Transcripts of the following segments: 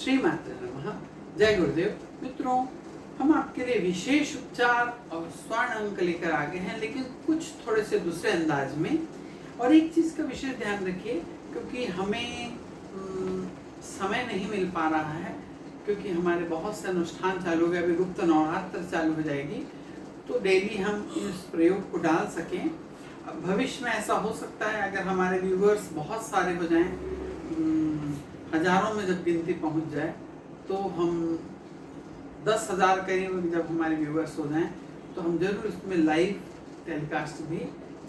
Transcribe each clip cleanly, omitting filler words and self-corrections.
श्री माता नमः। जय गुरुदेव। मित्रों, हम आपके लिए विशेष उपचार और स्वर्ण अंक लेकर आ गए हैं, लेकिन कुछ थोड़े से दूसरे अंदाज में। और एक चीज का विशेष ध्यान रखिए, क्योंकि हमें समय नहीं मिल पा रहा है, क्योंकि हमारे बहुत से अनुष्ठान चालू हो गए। अभी गुप्त नवरात्र चालू हो जाएगी, तो डेली हम इस प्रयोग को डाल सकें। भविष्य में ऐसा हो सकता है, अगर हमारे व्यूवर्स बहुत सारे हो जाएं, हजारों में जब गिनती पहुंच जाए, तो हम 10,000 करीब जब हमारे व्यूवर्स हो जाएं, तो हम जरूर इसमें लाइव टेलीकास्ट भी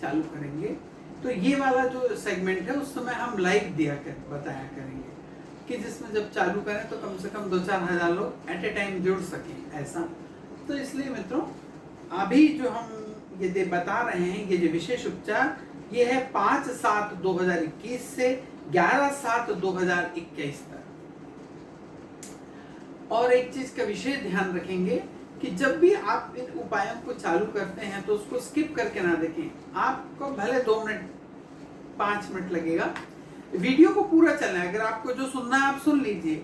चालू करेंगे। तो ये वाला जो सेगमेंट है, उस समय हम लाइव बताया करेंगे, कि जिसमें जब चालू करें तो कम से कम 2-4 हजार लोग एट ए टाइम जुड़ सकें ऐसा। तो इसलिए मित्रों, अभी जो हम ये बता रहे हैं, ये जो विशेष उपचार, ये है 5/7/2021 से 11/7/2021 तक। और एक चीज का विशेष ध्यान रखेंगे कि जब भी आप इन उपायों को चालू करते हैं, तो उसको स्किप करके ना देखें। आपको भले 2 मिनट 5 मिनट लगेगा, वीडियो को पूरा चलना है। अगर आपको जो सुनना है आप सुन लीजिए,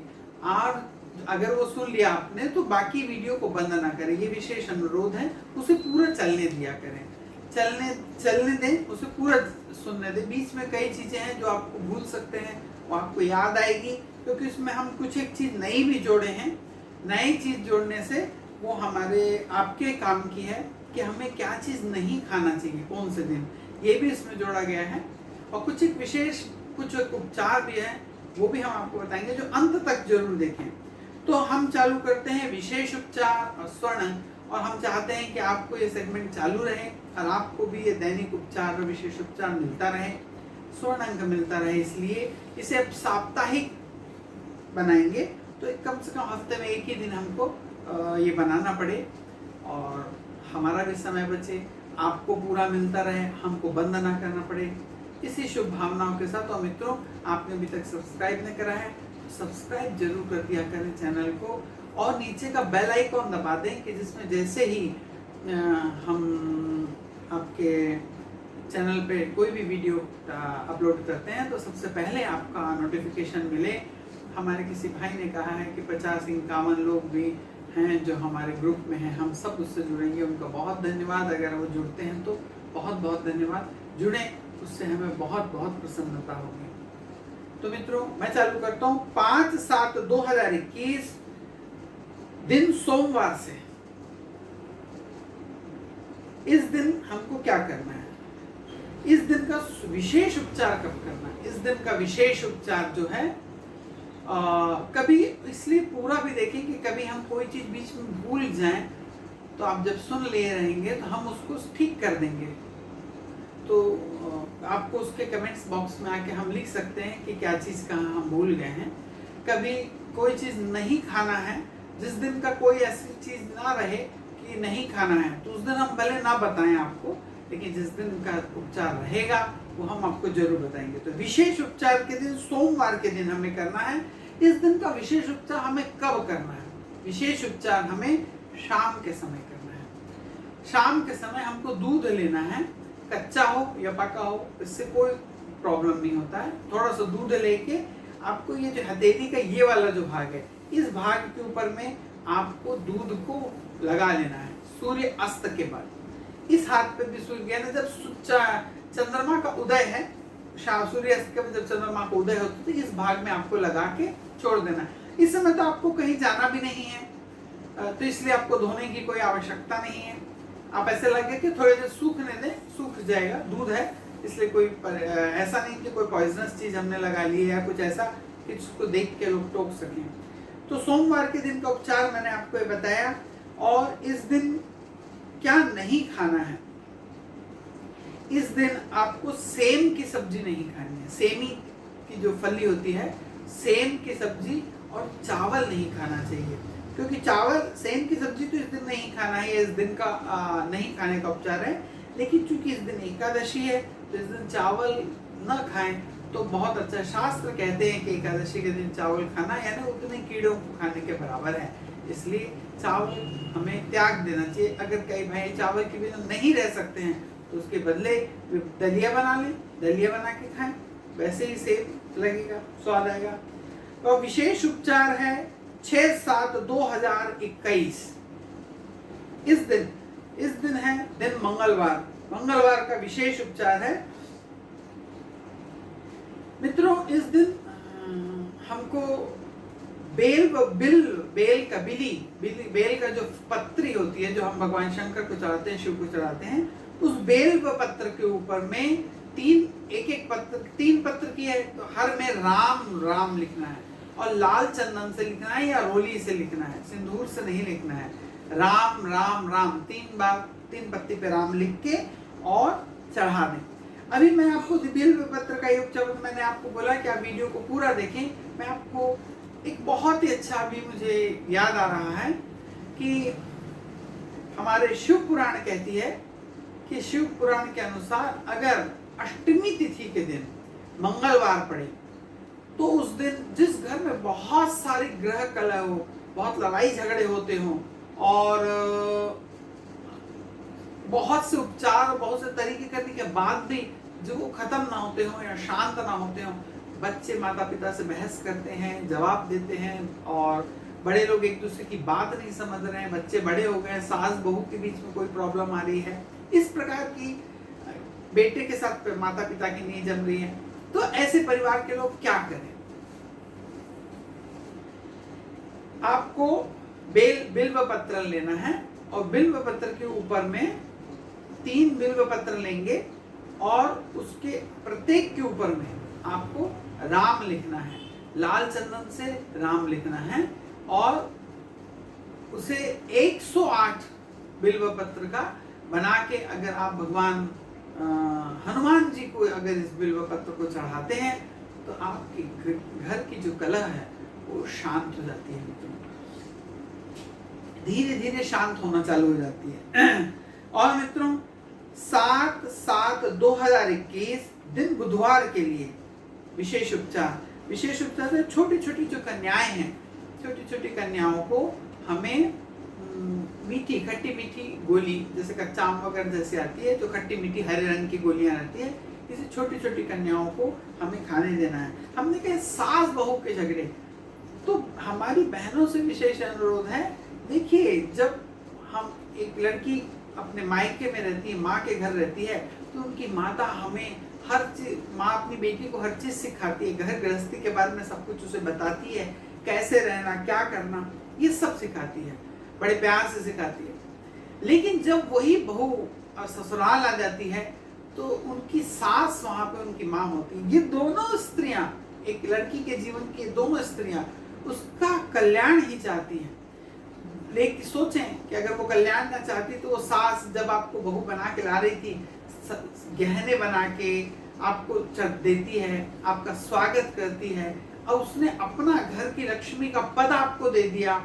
और अगर वो सुन लिया आपने, तो बाकी वीडियो को बंद ना करें। ये विशेष अनुरोध है, उसे पूरा चलने दिया करें। चलने दें, उसे पूरा सुनने दें। बीच में कई चीजें हैं जो आपको भूल सकते हैं, वो आपको याद आएगी, क्योंकि उसमें हम कुछ एक चीज नई भी जोड़े हैं। नई चीज जोड़ने से वो हमारे आपके काम की है कि हमें क्या चीज नहीं खाना चाहिए, कौन से दिन, ये भी इसमें जोड़ा गया है। और कुछ एक विशेष कुछ उपचार भी है, वो भी हम आपको बताएंगे, जो अंत तक जरूर देखें। तो हम चालू करते हैं विशेष उपचार और स्वर्ण, और हम चाहते हैं कि आपको ये सेगमेंट चालू रहे और आपको भी ये दैनिक उपचार और विशेष उपचार मिलता रहे, स्वर्ण अंक मिलता रहे। इसलिए इसे अब साप्ताहिक बनाएंगे, तो कम से कम हफ्ते में एक ही दिन हमको ये बनाना पड़े, और हमारा भी समय बचे, आपको पूरा मिलता रहे, हमको बंद ना करना पड़े। इसी शुभ भावनाओं के साथ, और मित्रों, आपने अभी तक सब्सक्राइब नहीं करा है, सब्सक्राइब जरूर कर दिया करें चैनल को, और नीचे का बेल आइकॉन दबा दें, कि जिसमें जैसे ही हम आपके चैनल पे कोई भी वीडियो अपलोड करते हैं, तो सबसे पहले आपका नोटिफिकेशन मिले। हमारे किसी भाई ने कहा है कि 50-51 लोग भी हैं जो हमारे ग्रुप में हैं, हम सब उससे जुड़ेंगे। उनका बहुत धन्यवाद। अगर वो जुड़ते हैं तो बहुत बहुत धन्यवाद। जुड़ें, उससे हमें बहुत बहुत प्रसन्नता होगी। तो मित्रों, मैं चालू करता हूँ 5/7/2021 दिन सोमवार से। इस दिन हमको क्या करना है, इस दिन का विशेष उपचार कब करना है। इस दिन का विशेष उपचार जो है, कभी इसलिए पूरा भी देखें कि कभी हम कोई चीज बीच में भूल जाएं, तो आप जब सुन ले रहेंगे तो हम उसको ठीक कर देंगे। तो आपको उसके कमेंट्स बॉक्स में आके हम लिख सकते हैं कि क्या चीज़ कहाँ हम भूल गए हैं। कभी कोई चीज़ नहीं खाना है, जिस दिन का कोई ऐसी चीज़ ना रहे कि नहीं खाना है, तो उस दिन हम भले ना बताएं आपको, लेकिन जिस दिन का उपचार रहेगा वो हम आपको जरूर बताएंगे। तो विशेष उपचार के दिन, सोमवार के दिन हमें करना है। इस दिन का विशेष उपचार हमें कब करना है? विशेष उपचार हमें शाम के समय करना है। शाम के समय हमको दूध लेना है, कच्चा हो या पका हो, इससे कोई प्रॉब्लम नहीं होता है। थोड़ा सा दूध लेके आपको ये जो हथेली का ये वाला जो भाग है, इस भाग के ऊपर में आपको दूध को लगा लेना है सूर्य अस्त के बाद। इस हाथ पे भी सूर्य ज्ञान, जब चंद्रमा का उदय है, सूर्य अस्त के बाद जब चंद्रमा का उदय होता है, तो इस भाग में आपको लगा के छोड़ देना है। इस समय तो आपको कहीं जाना भी नहीं है, तो इसलिए आपको धोने की कोई आवश्यकता नहीं है। आप ऐसे लगे कि थोड़ी देर सूखने दें, सूख जाएगा। दूध है, इसलिए कोई ऐसा नहीं कि कोई पॉइजनस चीज हमने लगा ली है या कुछ ऐसा कि उसको देख के लोग टोक सकें। तो सोमवार के दिन का उपचार मैंने आपको ये बताया। और इस दिन क्या नहीं खाना है, इस दिन आपको सेम की सब्जी नहीं खानी है। सेमी की जो फली होती है, सेम की सब्जी और चावल नहीं खाना चाहिए, क्योंकि चावल, सेम की सब्जी तो इस दिन नहीं खाना है, इस दिन का नहीं खाने का उपचार है। लेकिन चूंकि इस दिन एकादशी है, तो इस दिन चावल न खाएं तो बहुत अच्छा। शास्त्र कहते हैं कि एकादशी के दिन चावल खाना यानी उतने कीड़ों को खाने के बराबर है, इसलिए चावल हमें त्याग देना चाहिए। अगर कई भाई चावल के बिना नहीं रह सकते हैं, तो उसके बदले दलिया बना लें, दलिया बना के खाएं, वैसे ही सेम लगेगा, स्वाद आएगा। और विशेष उपचार है 6/7/2021। इस दिन है दिन मंगलवार का विशेष उपचार है। मित्रों, इस दिन हमको बेल का जो पत्री होती है, जो हम भगवान शंकर को चढ़ाते हैं, शिव को चढ़ाते हैं, उस बेल पत्र के ऊपर में तीन पत्र की है, तो हर में राम लिखना है और लाल चंदन से लिखना है या रोली से लिखना है, सिंदूर से नहीं लिखना है। राम राम राम 3 बार 3 पत्ती पे राम लिख के और चढ़ा दें। अभी मैं आपको बेल पत्र का योग जब मैंने आपको बोला कि आप वीडियो को पूरा देखें, मैं आपको एक बहुत ही अच्छा अभी मुझे याद आ रहा है कि हमारे शिव पुराण कहती है कि शिव पुराण के अनुसार अगर अष्टमी तिथि के दिन मंगलवार पड़े तो उस दिन जिस घर में बहुत सारी ग्रह कलह हो, बहुत लड़ाई झगड़े होते हों और बहुत से उपचार, बहुत से तरीके करने के बाद भी जो वो खत्म ना होते हो या शांत ना होते हो, बच्चे माता पिता से बहस करते हैं, जवाब देते हैं और बड़े लोग एक दूसरे की बात नहीं समझ रहे हैं, बच्चे बड़े हो गए, सास बहू के बीच में कोई प्रॉब्लम आ रही है, इस प्रकार की बेटे के साथ माता पिता की नहीं जम रही है, तो ऐसे परिवार के लोग क्या करें? आपको बिल्व पत्र लेना है और बिल्व पत्र के ऊपर में 3 बिल्व पत्र लेंगे और उसके प्रत्येक के ऊपर में आपको राम लिखना है, लाल चंदन से राम लिखना है और उसे 108 बिल्व पत्र का बना के अगर आप भगवान हनुमान जी को अगर इस बिल्व पत्र को चढ़ाते हैं तो आपके घर की जो कलह है वो शांत हो जाती है, धीरे धीरे शांत होना चालू हो जाती है। और मित्रों 7/7/2021 दिन बुधवार के लिए विशेष उपचार छोटी छोटी जो कन्याएं हैं, छोटी छोटी कन्याओं को हमें खट्टी मीठी गोली, जैसे कच्चा आम वगैरह जैसे आती है, जो खट्टी मीठी हरे रंग की गोलियां रहती है, इसे छोटी छोटी कन्याओं को हमें खाने देना है। हमने कहा सास बहू के झगड़े, तो हमारी बहनों से विशेष अनुरोध है, देखिए जब हम एक लड़की अपने मायके में रहती है, माँ के घर रहती है, तो उनकी माता हमें हर चीज, माँ अपनी बेटी को हर चीज सिखाती है, घर गृहस्थी के बारे में सब कुछ उसे बताती है, कैसे रहना, क्या करना, ये सब सिखाती है, बड़े प्यार से सिखाती है। लेकिन जब वही बहू ससुराल आ जाती है तो उनकी सास वहां पे उनकी माँ होती है। ये दोनों स्त्रियां, एक लड़की के जीवन की दोनों स्त्रियां उसका कल्याण ही चाहती हैं। लेकिन सोचें कि अगर वो कल्याण ना चाहती तो वो सास जब आपको बहू बना के ला रही थी, गहने बना के आपको देती है, आपका स्वागत करती है, और उसने अपना घर की लक्ष्मी का पद आपको दे दिया।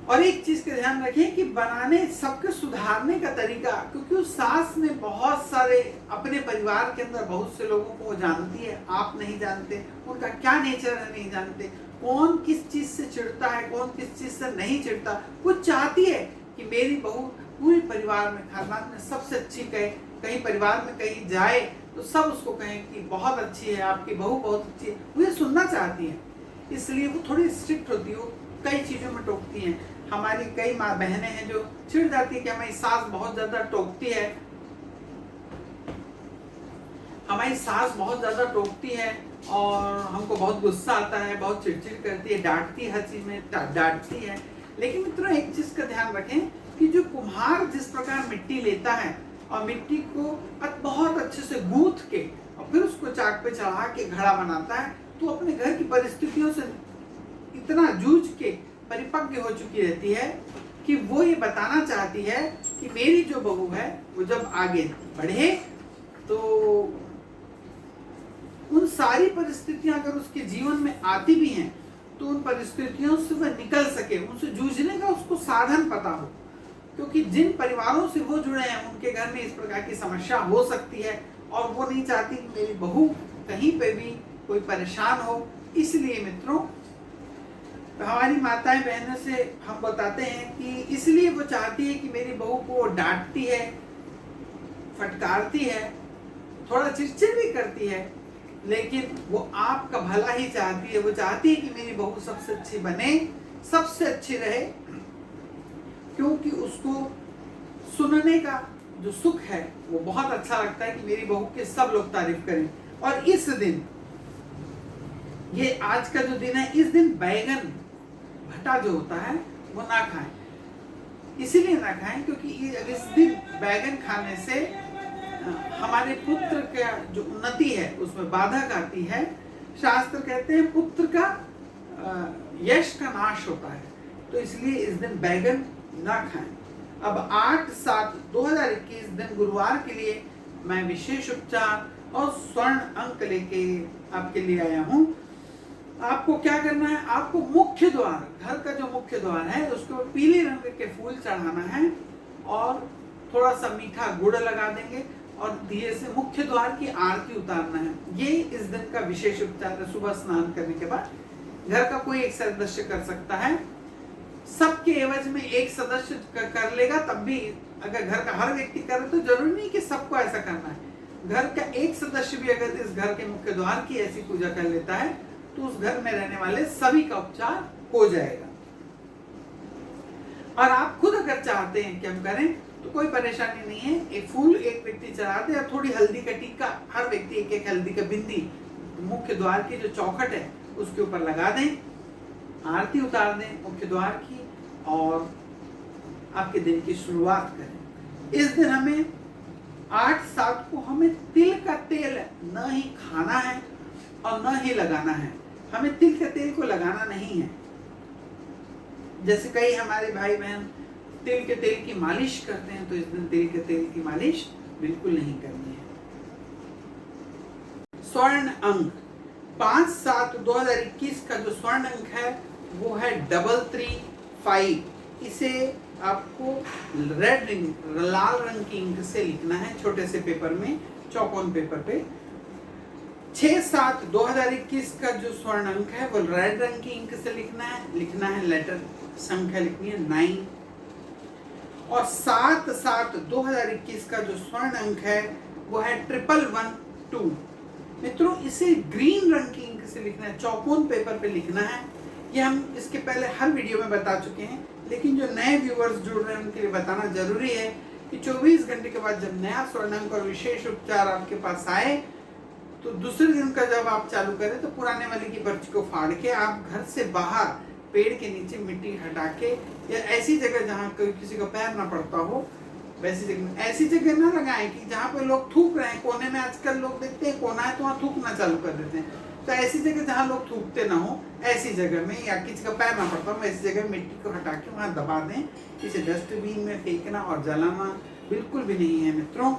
और एक चीज का ध्यान रखें कि बनाने सबके सुधारने का तरीका, क्योंकि उस सास ने बहुत सारे अपने परिवार के अंदर बहुत से लोगों को जानती है, आप नहीं जानते, उनका क्या नेचर है नहीं जानते, कौन किस चीज से चिढ़ता है, कौन किस चीज से नहीं चिढ़ता। वो चाहती है कि मेरी बहू पूरे परिवार में, खानदान में सबसे अच्छी कहे, कहीं परिवार में कहीं जाए तो सब उसको कहें कि बहुत अच्छी है, आपकी बहू बहुत अच्छी है, वो ये सुनना चाहती है। इसलिए वो थोड़ी स्ट्रिक्ट होती है, वो कई चीजों में टोकती हैं। हमारी कई माँ बहनें हैं जो चिढ़ जाती है कि हमारी सास बहुत ज्यादा टोकती है, हमारी सास बहुत ज्यादा टोकती है और हमको बहुत गुस्सा आता है, बहुत चिड़चिड़ करती है, डांटती है, हर चीज में डांटती है। लेकिन मित्रों एक चीज का ध्यान रखें कि जो कुम्हार जिस प्रकार मिट्टी लेता है और मिट्टी को बहुत अच्छे से गूंथ के और फिर उसको चाक पे चढ़ा के घड़ा बनाता है, तो अपने घर की परिस्थितियों से इतना जूझ के परिपक्व हो चुकी रहती है कि वो ये बताना चाहती है कि मेरी जो बहू है वो जब आगे बढ़े तो उन सारी परिस्थितियां अगर उसके जीवन में आती भी हैं तो उन परिस्थितियों से वह निकल सके, उनसे जूझने का उसको साधन पता हो। क्योंकि जिन परिवारों से वो जुड़े हैं उनके घर में इस प्रकार की समस्या हो सकती है और वो नहीं चाहती कि मेरी बहू कहीं पे भी कोई परेशान हो। इसलिए मित्रों हमारी माताएं बहनों से हम बताते हैं कि इसलिए वो चाहती है कि मेरी बहू को डांटती है, फटकारती है, थोड़ा चिड़चिड़ भी करती है, लेकिन वो आपका भला ही चाहती है। वो चाहती है कि मेरी बहू सबसे अच्छी बने, सबसे अच्छी रहे, क्योंकि उसको सुनने का जो सुख है वो बहुत अच्छा लगता है कि मेरी बहू के सब लोग तारीफ करें। और इस दिन, ये आज का जो दिन है, इस दिन बैगन भट्टा जो होता है वो ना खाएं। इसीलिए ना खाएं क्योंकि इस दिन बैगन खाने से हमारे पुत्र का जो उन्नति है उसमें बाधक आती है। शास्त्र कहते हैं पुत्र का यश का नाश होता है, तो इसलिए इस दिन बैगन ना खाएं। अब 8/7/2021 दिन गुरुवार के लिए मैं विशेष उपचार और स्वर्ण अंक लेके आपके लिए आया हूं। आपको क्या करना है, आपको मुख्य द्वार, घर का जो मुख्य द्वार है उसको पीले रंग के फूल चढ़ाना है और थोड़ा सा मीठा गुड़ लगा देंगे और दिए से मुख्य द्वार की आरती उतारना है। ये इस दिन का विशेष उपचार है। सुबह स्नान करने के बाद घर का कोई एक सदस्य कर सकता है। सबके एवज में एक सदस्य कर लेगा तब भी, अगर घर का हर व्यक्ति करे तो जरूरी नहीं कि सबको ऐसा करना है। घर का एक सदस्य भी अगर इस घर के मुख्य द्वार की ऐसी पूजा कर लेता है तो उस घर में रहने वाले सभी का उपचार हो जाएगा। और आप खुद अगर चाहते हैं कि हम करें तो कोई परेशानी नहीं है। एक फूल एक व्यक्ति चढ़ा दे और थोड़ी हल्दी का टीका, हर व्यक्ति एक एक हल्दी का बिंदी मुख्य द्वार की जो चौखट है उसके ऊपर लगा दें, आरती उतार दें मुख्य द्वार की और आपके दिन की शुरुआत करें। इस दिन हमें 8/7 को हमें तिल का तेल न ही खाना है और न ही लगाना है। हमें तिल के तेल को लगाना नहीं है। जैसे कई हमारे भाई बहन तिल के तेल की मालिश करते हैं, तो इस दिन तिल के तेल की मालिश बिल्कुल नहीं करनी है। स्वर्ण अंक 5/7/2021 का जो स्वर्ण अंक है वो है 335। इसे आपको रेड रिंग, लाल रंग की इंक से लिखना है, छोटे से पेपर में, चौकोन पेपर पे। 6/7/2021 का जो स्वर्ण अंक है वो रेड रंग की इंक से लिखना है लेटर, संख्या लिखनी है 9। और 7/7/2021 का जो स्वर्ण अंक है वो है 1112। मित्रों, इसे ग्रीन रंग की इंक से लिखना है, चौकोन पेपर पे लिखना है। ये हम इसके पहले हर वीडियो में बता चुके हैं, लेकिन जो नए व्यूअर्स जुड़ रहे हैं उनके लिए बताना जरूरी है कि 24 घंटे के बाद जब नया स्वर्ण अंक और विशेष उपचार आपके पास आए तो दूसरे दिन का जब आप चालू करें तो पुराने वाले की पर्ची को फाड़ के आप घर से बाहर पेड़ के नीचे मिट्टी हटा के, या ऐसी जगह जहाँ कोई किसी को पैर ना पड़ता हो वैसी जगह, ऐसी जगह ना लगाएं कि जहाँ पे लोग थूक रहे हैं। कोने में आजकल लोग देखते हैं कोना है तो वहाँ थूकना चालू कर देते हैं, तो ऐसी जगह जहाँ लोग थूकते ना हो, ऐसी जगह में, या किसी का पैर ना पड़ता हो ऐसी जगह मिट्टी को हटा के वहाँ दबा दें। इसे डस्टबिन में फेंकना और जलाना बिल्कुल भी नहीं है मित्रों।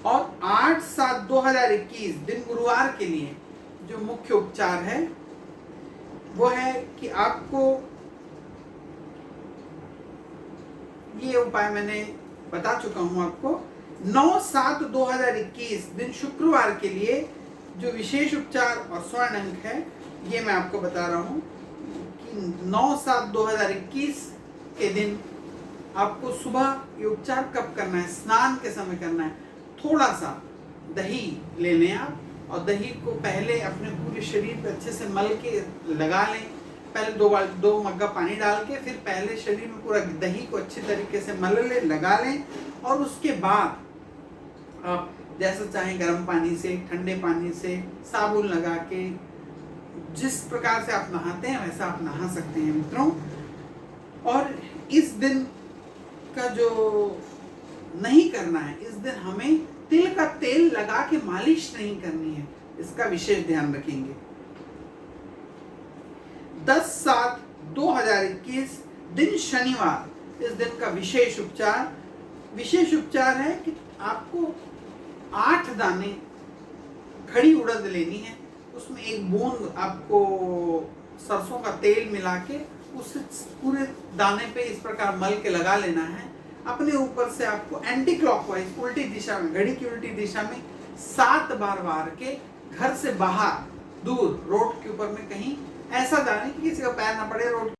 और 8/7/2021 दिन गुरुवार के लिए जो मुख्य उपचार है वो है कि आपको ये उपाय मैंने बता चुका हूं आपको। 9/7/2021 दिन शुक्रवार के लिए जो विशेष उपचार और स्वर्ण अंक है ये मैं आपको बता रहा हूं कि 9/7/2021 के दिन आपको सुबह ये उपचार कब करना है, स्नान के समय करना है। थोड़ा सा दही ले लें आप और दही को पहले अपने पूरे शरीर पे अच्छे से मल के लगा लें। पहले 2 मग्गा पानी डाल के फिर पहले शरीर में पूरा दही को अच्छी तरीके से मल लें, लगा लें। और उसके बाद आप जैसा चाहें गर्म पानी से, ठंडे पानी से, साबुन लगा के, जिस प्रकार से आप नहाते हैं वैसा आप नहा सकते हैं मित्रों। और इस दिन का जो नहीं करना है, इस दिन हमें तिल का तेल लगा के मालिश नहीं करनी है, इसका विशेष ध्यान रखेंगे। 10/7/2021 दिन शनिवार, इस दिन का विशेष उपचार है कि आपको 8 दाने खड़ी उड़द लेनी है, उसमें 1 बूंद आपको सरसों का तेल मिला के उस पूरे दाने पे इस प्रकार मल के लगा लेना है। अपने ऊपर से आपको एंटी क्लॉकवाइज, उल्टी दिशा में, घड़ी की उल्टी दिशा में 7 बार वार के घर से बाहर दूर रोड के ऊपर में कहीं ऐसा जाने कि किसी का पैर ना पड़े, रोड